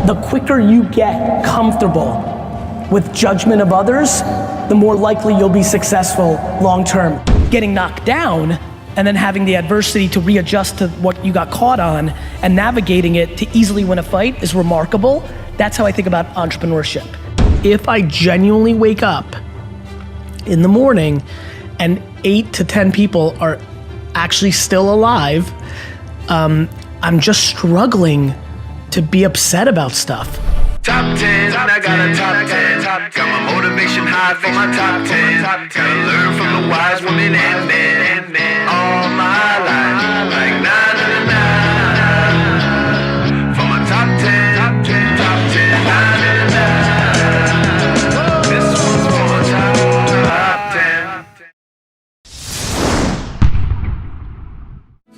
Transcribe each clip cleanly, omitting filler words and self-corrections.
The quicker you get comfortable with judgment of others, the more likely you'll be successful long term. Getting knocked down and then having the adversity to readjust to what you got caught on and navigating it to easily win a fight is remarkable. That's how I think about entrepreneurship. If I genuinely wake up in the morning and 8 to 10 people are actually still alive, I'm just struggling to be upset about stuff. Top 10, I got a top 10. Got my motivation high for my top 10. Gotta learn from the wise women and men. All my life, like nah, nah, nah, nah. For my top 10, top 10, top 10, nah, nah, nah. This one's for my top 10.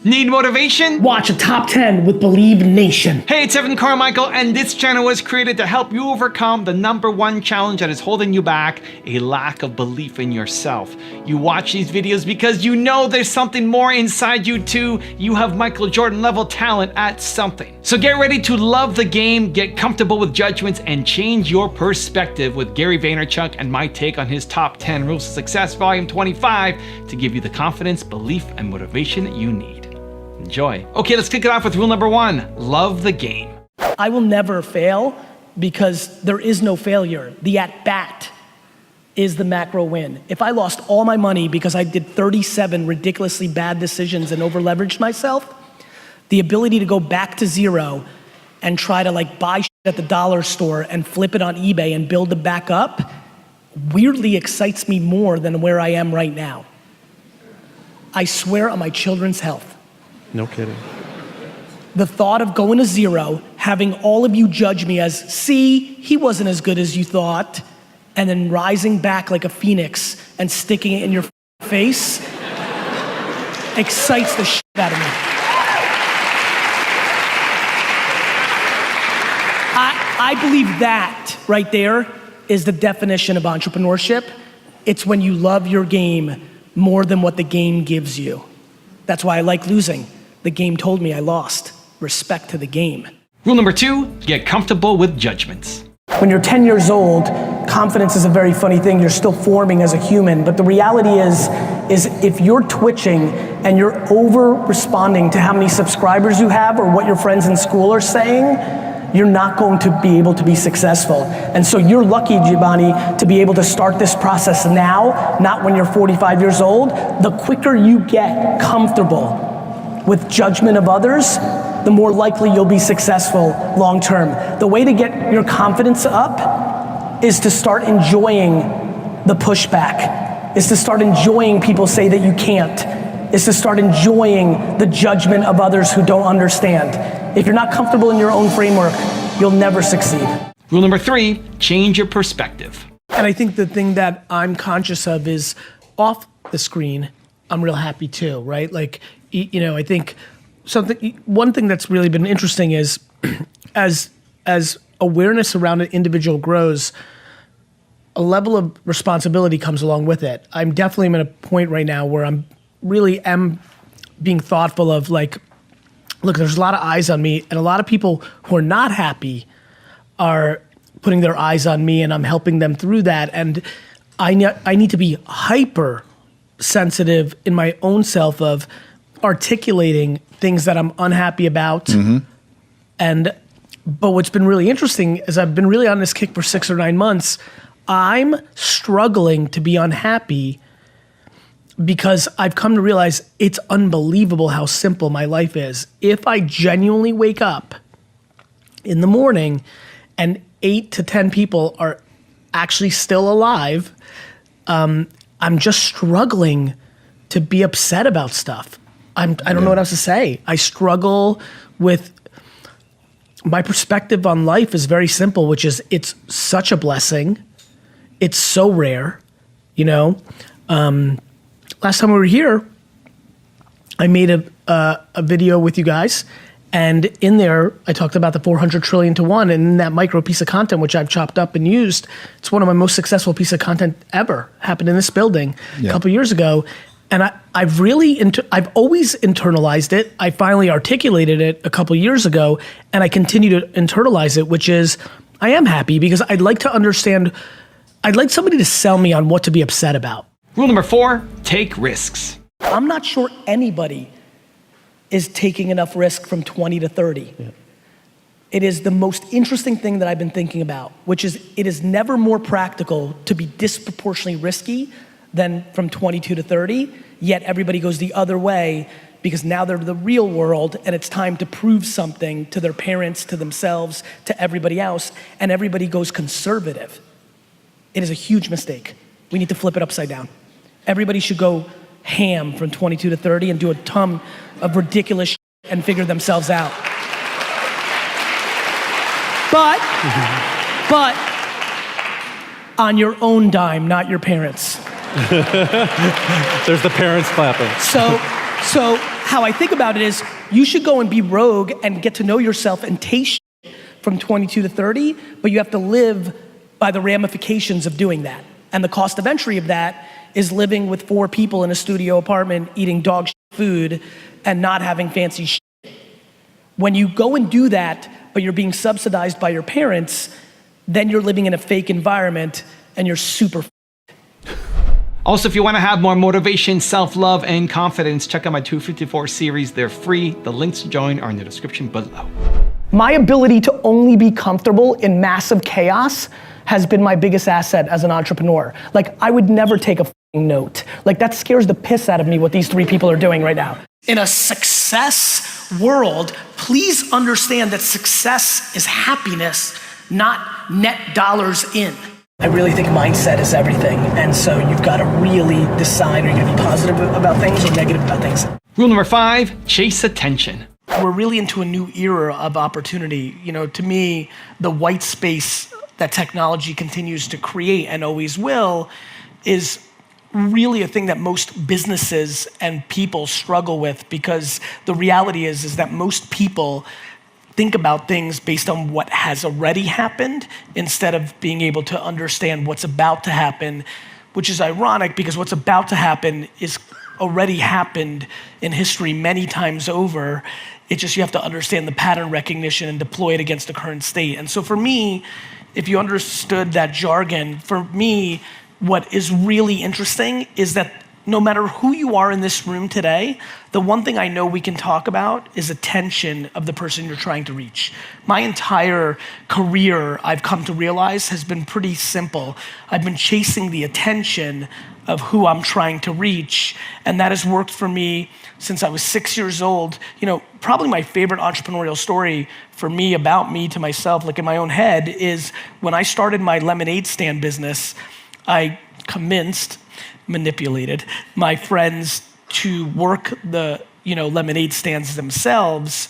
Need motivation? Watch a top 10 with Believe Nation. Hey, it's Evan Carmichael, and this channel was created to help you overcome the #1 challenge that is holding you back, a lack of belief in yourself. You watch these videos because you know there's something more inside you too. You have Michael Jordan level talent at something. So get ready to love the game, get comfortable with judgments, and change your perspective with Gary Vaynerchuk and my take on his top 10 rules of success, volume 25, to give you the confidence, belief, and motivation that you need. Enjoy. Okay, let's kick it off with rule #1, love the game. I will never fail because there is no failure. The at-bat is the macro win. If I lost all my money because I did 37 ridiculously bad decisions and over-leveraged myself, the ability to go back to zero and try to like buy shit at the dollar store and flip it on eBay and build it back up weirdly excites me more than where I am right now. I swear on my children's health. No kidding. The thought of going to zero, having all of you judge me as, see, he wasn't as good as you thought, and then rising back like a phoenix and sticking it in your face excites the shit out of me. I believe that right there is the definition of entrepreneurship. It's when you love your game more than what the game gives you. That's why I like losing. The game told me I lost. Respect to the game. Rule #2, get comfortable with judgments. When you're 10 years old, confidence is a very funny thing. You're still forming as a human, but the reality is if you're twitching and you're over responding to how many subscribers you have or what your friends in school are saying, you're not going to be able to be successful. And so you're lucky, Giovanni, to be able to start this process now, not when you're 45 years old. The quicker you get comfortable with judgment of others, the more likely you'll be successful long term. The way to get your confidence up is to start enjoying the pushback, is to start enjoying people say that you can't, is to start enjoying the judgment of others who don't understand. If you're not comfortable in your own framework, you'll never succeed. Rule #3, change your perspective. And I think the thing that I'm conscious of is off the screen, I'm real happy too, right? Like, you know, I think one thing that's really been interesting is as awareness around an individual grows, a level of responsibility comes along with it. I'm definitely at a point right now where I'm really being thoughtful of like, look, there's a lot of eyes on me and a lot of people who are not happy are putting their eyes on me and I'm helping them through that. And I need to be hyper sensitive in my own self of articulating things that I'm unhappy about. But what's been really interesting is I've been really on this kick for 6 or 9 months. I'm struggling to be unhappy because I've come to realize it's unbelievable how simple my life is. If I genuinely wake up in the morning and 8 to 10 people are actually still alive, I'm just struggling to be upset about stuff. I don't know what else to say. I struggle with, my perspective on life is very simple, which is it's such a blessing. It's so rare, you know? Last time we were here, I made a video with you guys, and in there, I talked about the 400 trillion to 1, and in that micro piece of content, which I've chopped up and used, it's one of my most successful piece of content ever, happened in this building a couple years ago, And I've always internalized it. I finally articulated it a couple years ago, and I continue to internalize it, which is I am happy because I'd like to understand, I'd like somebody to sell me on what to be upset about. Rule number 4, take risks. I'm not sure anybody is taking enough risk from 20 to 30. Yeah. It is the most interesting thing that I've been thinking about, which is it is never more practical to be disproportionately risky than from 22 to 30, yet everybody goes the other way because now they're the real world and it's time to prove something to their parents, to themselves, to everybody else, and everybody goes conservative. It is a huge mistake. We need to flip it upside down. Everybody should go ham from 22 to 30 and do a ton of ridiculous shit and figure themselves out. But on your own dime, not your parents. There's the parents clapping. So how I think about it is you should go and be rogue and get to know yourself and taste shit from 22 to 30, but you have to live by the ramifications of doing that. And the cost of entry of that is living with 4 people in a studio apartment, eating dog shit food, and not having fancy shit. When you go and do that, but you're being subsidized by your parents, then you're living in a fake environment and you're super. Also, if you want to have more motivation, self-love, and confidence, check out my 254 series. They're free. The links to join are in the description below. My ability to only be comfortable in massive chaos has been my biggest asset as an entrepreneur. Like, I would never take a note. Like, that scares the piss out of me what these 3 people are doing right now. In a success world, please understand that success is happiness, not net dollars in. I really think mindset is everything, and so you've got to really decide, are you gonna be positive about things or negative about things? Rule number 5, chase attention. We're really into a new era of opportunity. You know, to me, the white space that technology continues to create and always will is really a thing that most businesses and people struggle with, because the reality is that most people think about things based on what has already happened instead of being able to understand what's about to happen, which is ironic because what's about to happen is already happened in history many times over. It's just you have to understand the pattern recognition and deploy it against the current state. And so for me, if you understood that jargon, for me, what is really interesting is that no matter who you are in this room today, the one thing I know we can talk about is attention of the person you're trying to reach. My entire career, I've come to realize, has been pretty simple. I've been chasing the attention of who I'm trying to reach, and that has worked for me since I was 6 years old. You know, probably my favorite entrepreneurial story for me, about me to myself, like in my own head, is when I started my lemonade stand business, I manipulated my friends to work the lemonade stands themselves.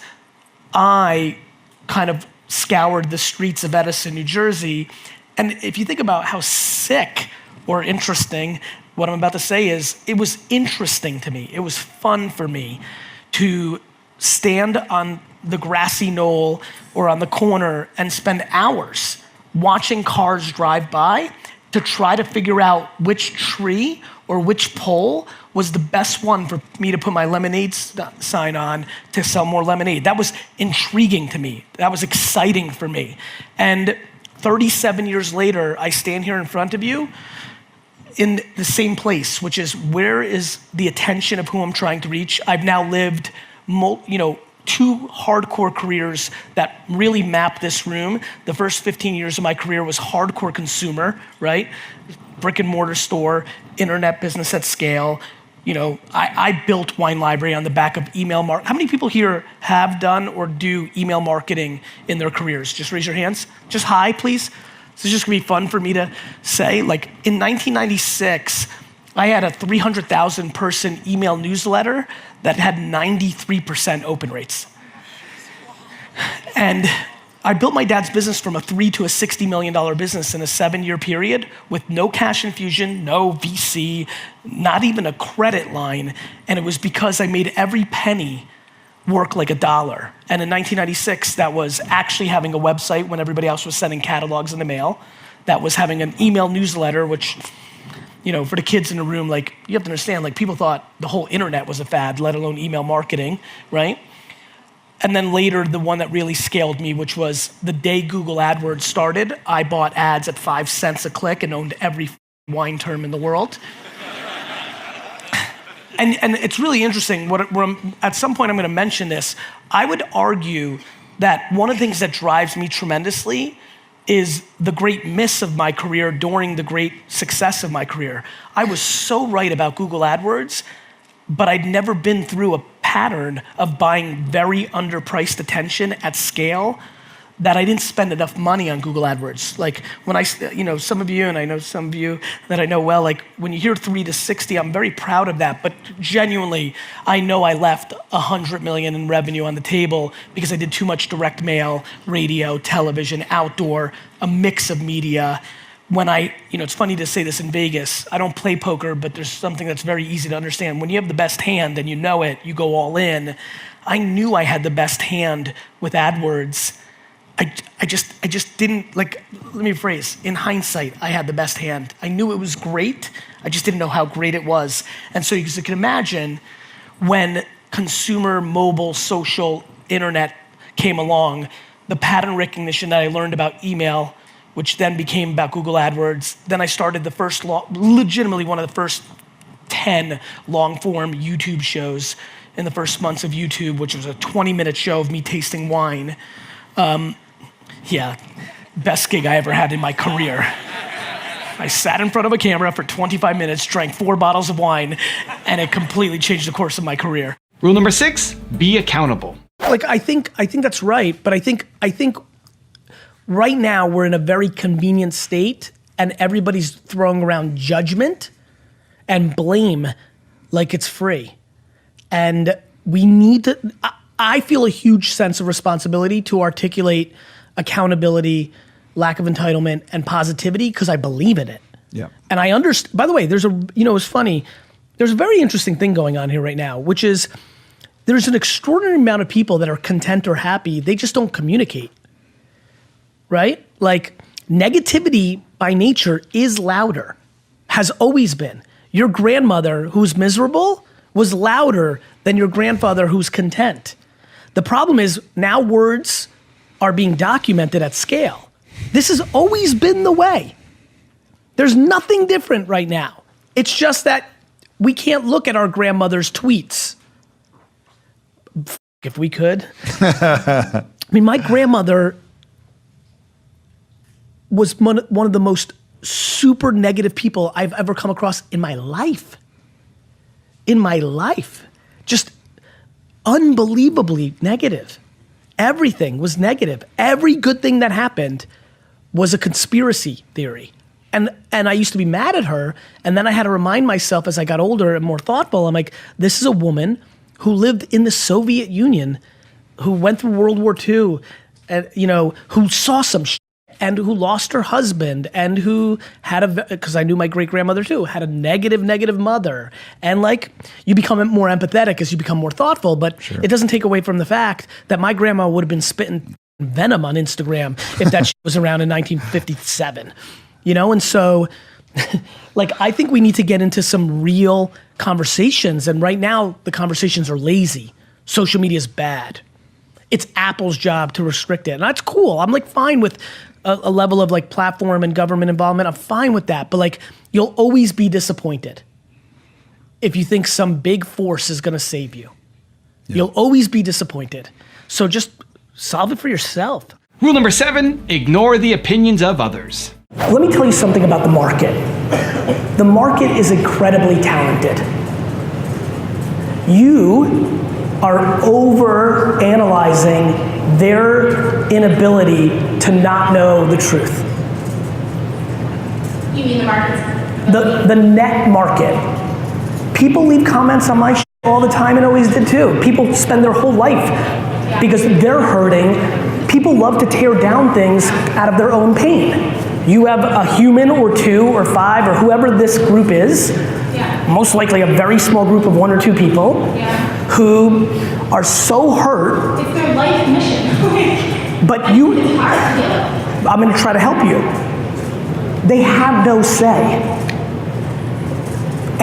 I kind of scoured the streets of Edison, New Jersey. And if you think about how sick or interesting what I'm about to say is, it was interesting to me. It was fun for me to stand on the grassy knoll or on the corner and spend hours watching cars drive by to try to figure out which tree or which pole was the best one for me to put my lemonade sign on to sell more lemonade. That was intriguing to me. That was exciting for me. And 37 years later, I stand here in front of you in the same place, which is, where is the attention of who I'm trying to reach? I've now lived 2 hardcore careers that really map this room. The first 15 years of my career was hardcore consumer, right? Brick and mortar store, internet business at scale. You know, I built Wine Library on the back of email marketing. How many people here have done or do email marketing in their careers? Just raise your hands. Just hi, please. This is just gonna be fun for me to say. Like, in 1996, I had a 300,000 person email newsletter that had 93% open rates. And I built my dad's business from a $3 to a $60 million business in a 7-year period with no cash infusion, no VC, not even a credit line. And it was because I made every penny work like $1. And in 1996, that was actually having a website when everybody else was sending catalogs in the mail. That was having an email newsletter, which for the kids in the room, like, you have to understand, like, people thought the whole internet was a fad, let alone email marketing, right? And then later, the one that really scaled me, which was the day Google AdWords started, I bought ads at 5 cents a click and owned every wine term in the world. And it's really interesting, at some point I'm gonna mention this. I would argue that one of the things that drives me tremendously is the great miss of my career during the great success of my career. I was so right about Google AdWords, but I'd never been through a pattern of buying very underpriced attention at scale that I didn't spend enough money on Google AdWords. Like when some of you, and I know some of you that I know well, like when you hear 3 to 60, I'm very proud of that, but genuinely, I know I left 100 million in revenue on the table because I did too much direct mail, radio, television, outdoor, a mix of media. When it's funny to say this in Vegas, I don't play poker, but there's something that's very easy to understand. When you have the best hand and you know it, you go all in. I knew I had the best hand with AdWords. I just didn't, let me rephrase, in hindsight, I had the best hand. I knew it was great, I just didn't know how great it was. And so you can imagine when consumer, mobile, social, internet came along, the pattern recognition that I learned about email, which then became about Google AdWords, then I started legitimately one of the first 10 long form YouTube shows in the first months of YouTube, which was a 20-minute show of me tasting wine. Best gig I ever had in my career. I sat in front of a camera for 25 minutes, drank 4 bottles of wine, and it completely changed the course of my career. Rule number 6, be accountable. I think that's right, but I think right now we're in a very convenient state and everybody's throwing around judgment and blame like it's free. And we need to, I feel a huge sense of responsibility to articulate accountability, lack of entitlement, and positivity because I believe in it. Yeah. And I understand, by the way, it's funny, there's a very interesting thing going on here right now, which is there's an extraordinary amount of people that are content or happy, they just don't communicate, right? Like negativity by nature is louder, has always been. Your grandmother who's miserable was louder than your grandfather who's content. The problem is now words are being documented at scale. This has always been the way. There's nothing different right now. It's just that we can't look at our grandmother's tweets. If we could. I mean, my grandmother was one of the most super negative people I've ever come across in my life. In my life. Just unbelievably negative. Everything was negative. Every good thing that happened was a conspiracy theory. And I used to be mad at her, and then I had to remind myself as I got older and more thoughtful, I'm like, this is a woman who lived in the Soviet Union, who went through World War II, and who saw some shit, and who lost her husband, and who had because I knew my great-grandmother too, had a negative mother. And you become more empathetic as you become more thoughtful, but sure. It doesn't take away from the fact that my grandma would have been spitting venom on Instagram if that shit was around in 1957. And so I think we need to get into some real conversations, and right now the conversations are lazy. Social media is bad. It's Apple's job to restrict it, and that's cool. I'm fine with a level of platform and government involvement. I'm fine with that, but you'll always be disappointed if you think some big force is gonna save you. Yeah. You'll always be disappointed. So just solve it for yourself. Rule number 7, ignore the opinions of others. Let me tell you something about the market. The market is incredibly talented. You are over analyzing their inability to not know the truth. You mean the market? The net market. People leave comments on my all the time and always did too. People spend their whole life because they're hurting. People love to tear down things out of their own pain. You have a human or 2 or 5 or whoever this group is, most likely a very small group of 1 or 2 people who are so hurt. It's their life mission. But it's hard to do. I'm gonna try to help you. They have no say.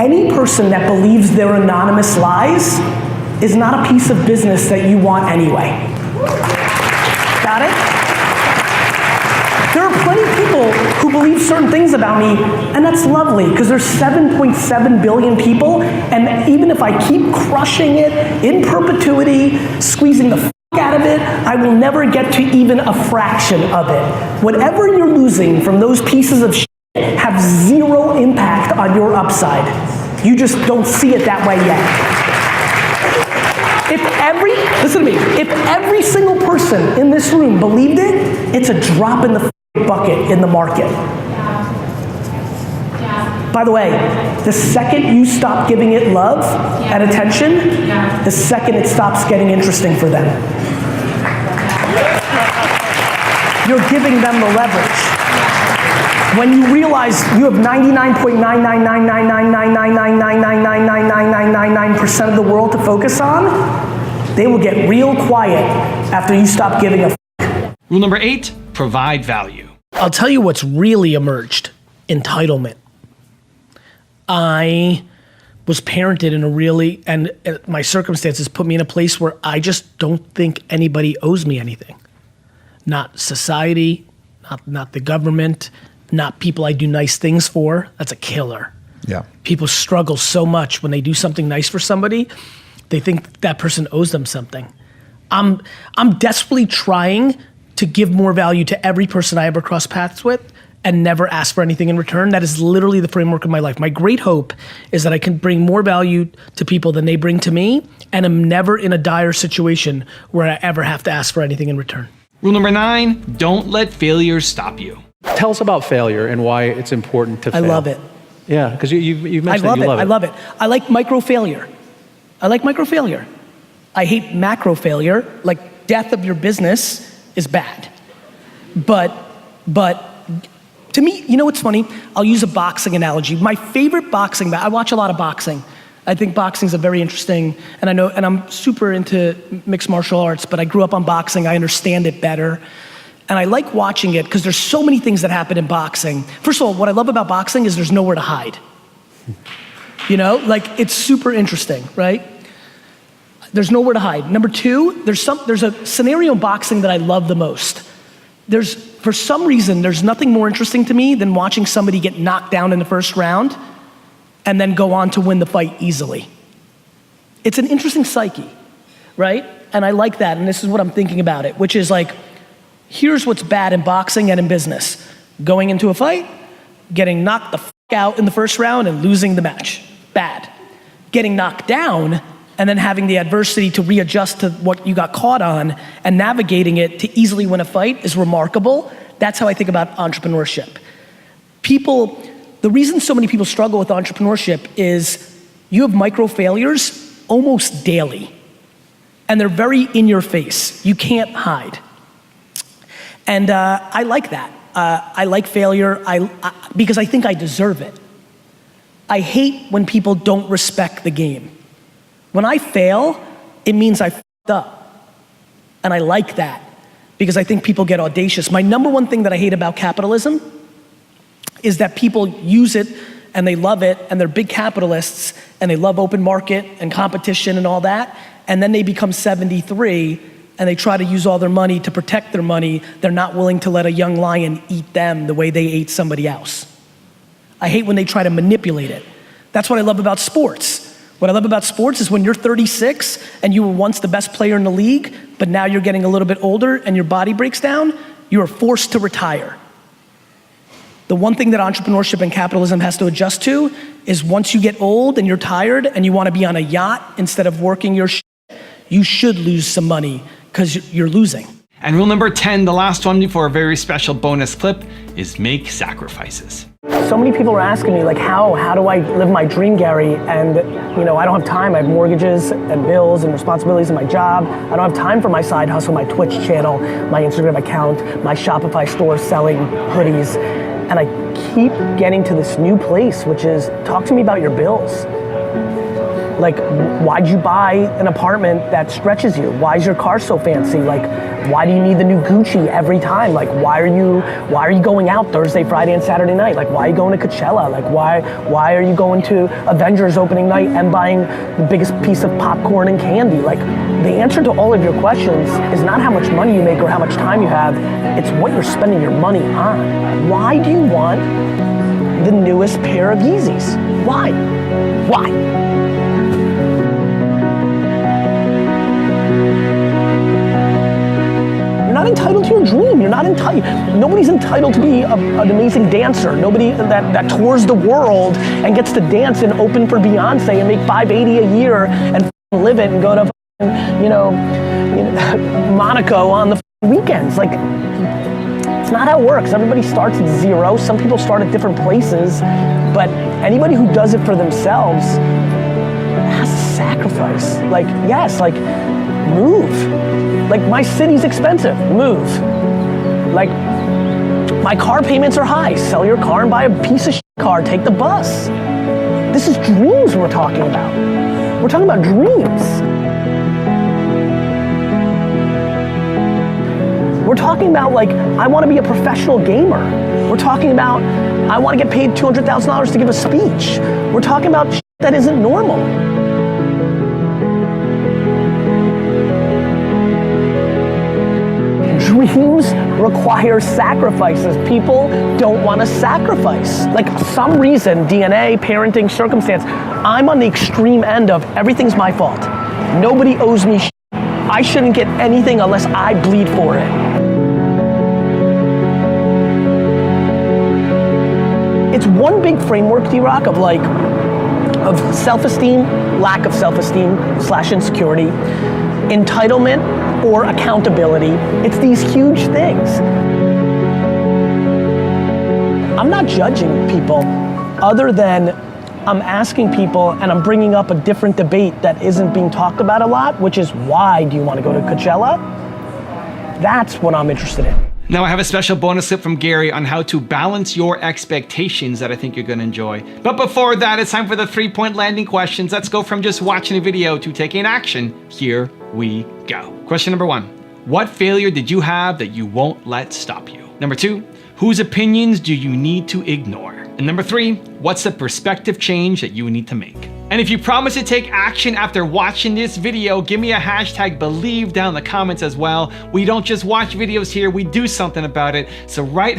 any person that believes their anonymous lies is not a piece of business that you want anyway. Got it? There are plenty of people who believe certain things about me, and that's lovely, because there's 7.7 billion people, and even if I keep crushing it in perpetuity, squeezing the f out of it, I will never get to even a fraction of it. Whatever you're losing from those pieces of shit have zero impact on your upside. You just don't see it that way yet. Listen to me, if every single person in this room believed it, it's a drop in the bucket in the market. By the way, the second you stop giving it love and attention, the second it stops getting interesting for them. You're giving them the leverage. When you realize you have 99.999999999999999% of the world to focus on, they will get real quiet after you stop giving a f. Rule number 8, provide value. I'll tell you what's really emerged: entitlement. I was parented in a really, and my circumstances put me in a place where I just don't think anybody owes me anything. Not society, not the government, not people I do nice things for. That's a killer. Yeah. People struggle so much when they do something nice for somebody, they think that person owes them something. I'm desperately trying to give more value to every person I ever cross paths with and never ask for anything in return. That is literally the framework of my life. My great hope is that I can bring more value to people than they bring to me, and I'm never in a dire situation where I ever have to ask for anything in return. Rule number 9, don't let failure stop you. Tell us about failure and why it's important to fail. I love it. Yeah, because you mentioned that you love it. I love it. I like micro failure. I hate macro failure. Like, death of your business is bad. But to me, you know what's funny? I'll use a boxing analogy. My favorite boxing, I watch a lot of boxing. I think boxing's a very interesting, and I'm super into mixed martial arts, but I grew up on boxing. I understand it better. And I like watching it because there's so many things that happen in boxing. First of all, what I love about boxing is there's nowhere to hide. You know, like, it's super interesting, right? There's nowhere to hide. Number 2, there's a scenario in boxing that I love the most. For some reason, there's nothing more interesting to me than watching somebody get knocked down in the first round and then go on to win the fight easily. It's an interesting psyche, right? And I like that, and this is what I'm thinking about it, which is like, here's what's bad in boxing and in business. Going into a fight, getting knocked the f out in the first round and losing the match. Bad. Getting knocked down and then having the adversity to readjust to what you got caught on and navigating it to easily win a fight is remarkable. That's how I think about entrepreneurship. The reason so many people struggle with entrepreneurship is you have micro failures almost daily, and they're very in your face. You can't hide. And I like that. I like failure because I think I deserve it. I hate when people don't respect the game. When I fail, it means I f***ed up. And I like that because I think people get audacious. My number one thing that I hate about capitalism is that people use it and they love it and they're big capitalists and they love open market and competition and all that, and then they become 73 and they try to use all their money to protect their money. They're not willing to let a young lion eat them the way they ate somebody else. I hate when they try to manipulate it. That's what I love about sports. What I love about sports is when you're 36 and you were once the best player in the league, but now you're getting a little bit older and your body breaks down, you are forced to retire. The one thing that entrepreneurship and capitalism has to adjust to is once you get old and you're tired and you want to be on a yacht instead of working your shit, you should lose some money because you're losing. And rule number 10, the last one before a very special bonus clip, is make sacrifices. So many people are asking me, like, how do I live my dream, Gary? And I don't have time. I have mortgages and bills and responsibilities in my job. I don't have time for my side hustle, my Twitch channel, my Instagram account, my Shopify store selling hoodies. And I keep getting to this new place, which is, talk to me about your bills. Like, why'd you buy an apartment that stretches you? Why is your car so fancy? Like, Why do you need the new Gucci every time? Like, why are you going out Thursday, Friday, and Saturday night? Like, why are you going to Coachella? Like, why are you going to Avengers opening night and buying the biggest piece of popcorn and candy? Like, the answer to all of your questions is not how much money you make or how much time you have, it's what you're spending your money on. Why do you want the newest pair of Yeezys? Why? Why? You're not entitled to your dream. You're not entitled. Nobody's entitled to be an amazing dancer. Nobody that tours the world and gets to dance and open for Beyonce and make $580 a year and live it and go to Monaco on the weekends. Like, it's not how it works. Everybody starts at zero. Some people start at different places, but anybody who does it for themselves has to sacrifice. Like, yes, like, move. Like, my city's expensive, move. Like, my car payments are high, sell your car and buy a piece of shit car, take the bus. This is dreams we're talking about. We're talking about dreams. We're talking about, like, I want to be a professional gamer. We're talking about, I want to get paid $200,000 to give a speech. We're talking about shit that isn't normal. Dreams require sacrifices. People don't want to sacrifice. Like, some reason, DNA, parenting, circumstance, I'm on the extreme end of everything's my fault. Nobody owes me shit. I shouldn't get anything unless I bleed for it. It's one big framework, D-Rock, of like, of self-esteem, lack of self-esteem / insecurity, entitlement or accountability. It's these huge things. I'm not judging people other than I'm asking people and I'm bringing up a different debate that isn't being talked about a lot, which is, why do you want to go to Coachella? That's what I'm interested in. Now I have a special bonus clip from Gary on how to balance your expectations that I think you're gonna enjoy. But before that, it's time for the 3-point landing questions. Let's go from just watching a video to taking action. Here we go. Question number 1. What failure did you have that you won't let stop you? Number 2, whose opinions do you need to ignore? And number 3, what's the perspective change that you need to make? And if you promise to take action after watching this video, give me a #believe down in the comments as well. We don't just watch videos here, we do something about it. So write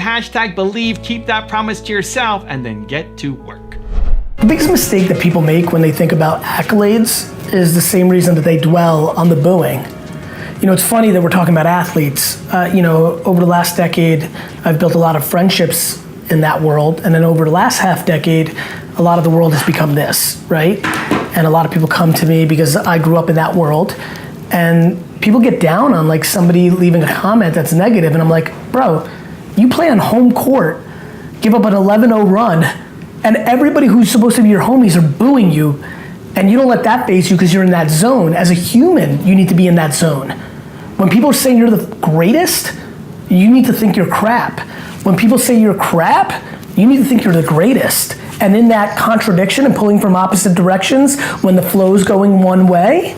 #believe, keep that promise to yourself, and then get to work. The biggest mistake that people make when they think about accolades is the same reason that they dwell on the booing. You know, it's funny that we're talking about athletes. Over the last decade, I've built a lot of friendships in that world, and then over the last half decade, a lot of the world has become this, right? And a lot of people come to me because I grew up in that world, and people get down on like somebody leaving a comment that's negative, and I'm like, bro, you play on home court, give up an 11-0 run, and everybody who's supposed to be your homies are booing you, and you don't let that faze you because you're in that zone. As a human, you need to be in that zone. When people are saying you're the greatest, you need to think you're crap. When people say you're crap, you need to think you're the greatest. And in that contradiction and pulling from opposite directions, when the flow's going one way,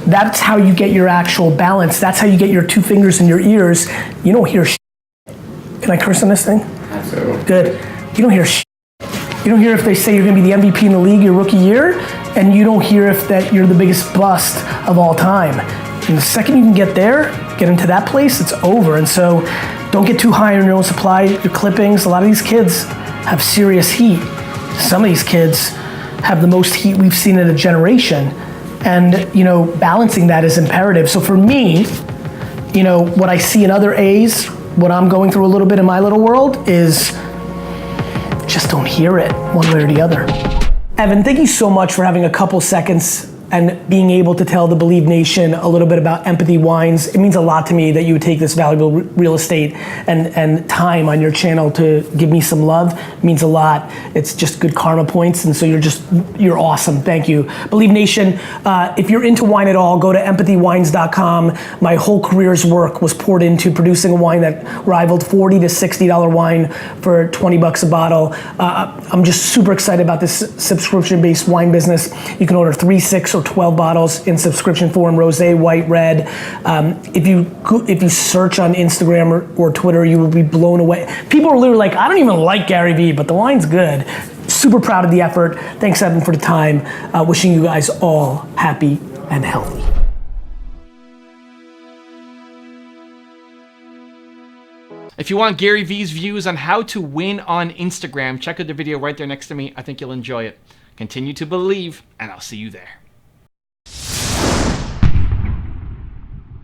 that's how you get your actual balance. That's how you get your 2 fingers in your ears. You don't hear shit. Can I curse on this thing? Absolutely. Good. You don't hear shit. You don't hear if they say you're gonna be the MVP in the league your rookie year, and you don't hear if that you're the biggest bust of all time. And the second you can get there, get into that place, it's over. And so don't get too high on your own supply, your clippings. A lot of these kids have serious heat. Some of these kids have the most heat we've seen in a generation. And balancing that is imperative. So for me, what I see in other A's, what I'm going through a little bit in my little world is just don't hear it one way or the other. Evan, thank you so much for having a couple seconds and being able to tell the Believe Nation a little bit about Empathy Wines. It means a lot to me that you would take this valuable real estate and time on your channel to give me some love. It means a lot. It's just good karma points, and so you're awesome. Thank you. Believe Nation, if you're into wine at all, go to empathywines.com. My whole career's work was poured into producing a wine that rivaled $40 to $60 wine for $20 a bottle. I'm just super excited about this subscription-based wine business. You can order 3, 6, so 12 bottles in subscription form, rosé, white, red. If you search on Instagram or Twitter, you will be blown away. People are literally like, I don't even like Gary Vee, but the wine's good. Super proud of the effort. Thanks, Evan, for the time. Wishing you guys all happy and healthy. If you want Gary Vee's views on how to win on Instagram, check out the video right there next to me. I think you'll enjoy it. Continue to believe, and I'll see you there.